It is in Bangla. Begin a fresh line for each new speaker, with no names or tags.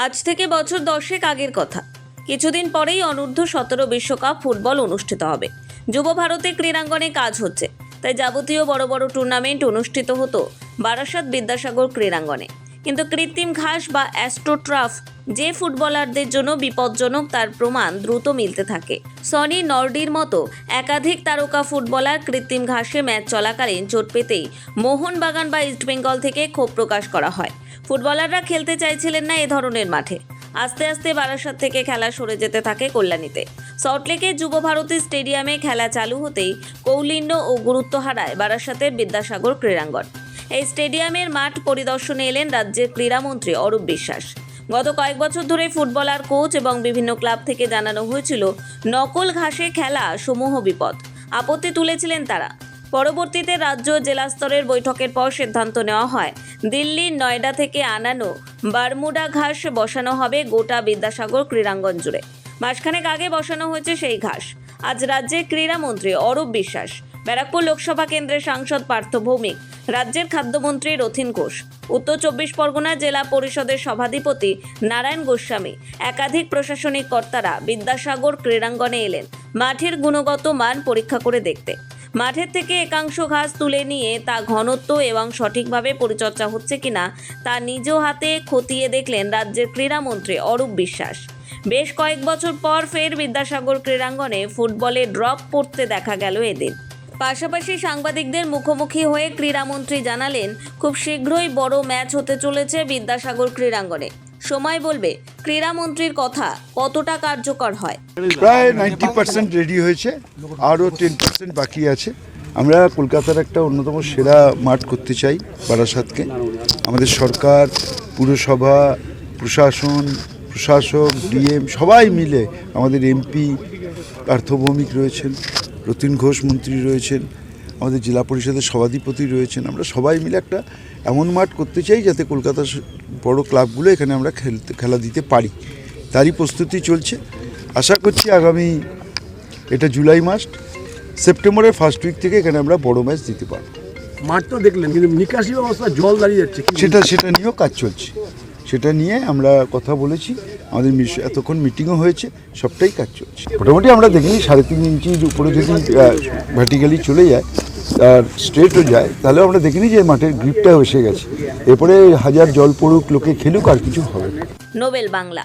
আজ থেকে বছর 10 আগের কথা। কিছুদিন পরেই অনূর্ধ্ব-17 বিশ্বকাপ ফুটবল অনুষ্ঠিত হবে। যুব ভারতে ক্রীড়াঙ্গনে কাজ হচ্ছে, তাই যাবতীয় বড় বড় টুর্নামেন্ট অনুষ্ঠিত হতো বারাসাত বিদ্যাসাগর ক্রীড়াঙ্গনে। কিন্তু কৃত্রিম ঘাস বা অ্যাস্ট্রোট্রাফ যে ফুটবলারদের জন্য বিপজ্জনক তার প্রমাণ দ্রুত মিলতে থাকে। সনি নর্ডির মতো একাধিক তারকা ফুটবলার কৃত্রিম ঘাসে ম্যাচ চলাকালীন চোট পেতেই মোহনবাগান বা ইস্টবেঙ্গল থেকে ক্ষোভ প্রকাশ করা হয়। ফুটবলাররা খেলতে চাইছিলেন না এ ধরনের মাঠে। আস্তে আস্তে বারাসাত থেকে খেলা সরে যেতে থাকে কল্যাণীতে। সল্টলেকে যুব ভারতী স্টেডিয়ামে খেলা চালু হতেই কৌলিন্য ও গুরুত্ব হারায় বারাসাতের বিদ্যাসাগর ক্রীড়াঙ্গন। এই স্টেডিয়ামের মাঠ পরিদর্শনে এলেন রাজ্যের ক্রীড়ামন্ত্রী অরূপ বিশ্বাস। গত কয়েক বছর ধরে ফুটবলার, কোচ এবং বিভিন্ন ক্লাব থেকে জানানো হয়েছিল নকল ঘাসে খেলা সমূহ বিপদ। আপত্তি তুলেছিলেন তারা। পরবর্তীতে রাজ্য জেলা স্তরের বৈঠকের পর সিদ্ধান্ত নেওয়া হয় দিল্লির নয়ডা থেকে আনানো বারমুডা ঘাস বসানো হবে গোটা বিদ্যাসাগর ক্রীড়াঙ্গন জুড়ে। মাসখানেক আগে বসানো হয়েছে সেই ঘাস। আজ রাজ্যের ক্রীড়ামন্ত্রী অরূপ বিশ্বাস, ব্যারাকপুর লোকসভা কেন্দ্রের সাংসদ পার্থ ভৌমিক, রাজ্যের খাদ্যমন্ত্রী রথীন ঘোষ, উত্তর 24 পরগনা জেলা পরিষদের সভাধিপতি নারায়ণ গোস্বামী, একাধিক প্রশাসনিক কর্তারা বিদ্যাসাগর ক্রীড়াঙ্গনে এলেন মাঠের গুণগত মান পরীক্ষা করে দেখতে। মাঠের থেকে একাংশ ঘাস তুলে নিয়ে তা ঘনত্ব এবং সঠিকভাবে পরিচর্যা হচ্ছে কিনা তা নিজ হাতে খতিয়ে দেখলেন রাজ্যের ক্রীড়ামন্ত্রী অরূপ বিশ্বাস। বেশ কয়েক বছর পর ফের বিদ্যাসাগর ক্রীড়াঙ্গনে ফুটবলে ড্রপ পড়তে দেখা গেল এদিন। পাশাপাশি সাংবাদিকদের মুখোমুখি হয়ে ক্রীড়ামন্ত্রী জানালেন খুব শীঘ্রই বড় ম্যাচ হতে চলেছে বিদ্যাসাগর ক্রীড়াঙ্গনে। সময় বলবে ক্রীড়ামন্ত্রীর কথা কতটা কার্যকর হয়।
প্রায় 90% রেডি হয়েছে, আরও 10% বাকি আছে। আমরা কলকাতার একটা অন্যতম সেরা মাঠ করতে চাই বারাসাতকে। আমাদের সরকার, পুরসভা, প্রশাসক, ডিএম সবাই মিলে, আমাদের এমপি পার্থ ভৌমিক রয়েছেন, রথীন ঘোষ মন্ত্রী রয়েছেন, আমাদের জেলা পরিষদের সভাধিপতি রয়েছেন। আমরা সবাই মিলে একটা এমন মাঠ করতে চাই যাতে কলকাতার বড় ক্লাবগুলো এখানে আমরা খেলা দিতে পারি। তারই প্রস্তুতি চলছে। আশা করছি আগামী এটা জুলাই মাস, সেপ্টেম্বরের ফার্স্ট উইক থেকে এখানে আমরা বড় ম্যাচ দিতে পারব।
মাঠ তো দেখলেন, কিন্তু নিকাশি ব্যবস্থা জল দাঁড়িয়ে যাচ্ছে,
সেটা নিয়েও কাজ চলছে। সেটা নিয়ে আমরা কথা বলেছি, আমাদের এতক্ষণ মিটিংও হয়েছে, সবটাই কাজ চলছে। মোটামুটি আমরা দেখিনি 3.5 ইঞ্চির উপরে যদি ভার্টিক্যালি চলে যায় আর স্ট্রেটও যায়, তাহলে আমরা দেখিনি যে মাঠের গ্রিপটা এসে গেছে। এরপরে হাজার জল পড়ুক, লোকে খেলুক, আর কিছু হবে না।
নোবেল বাংলা।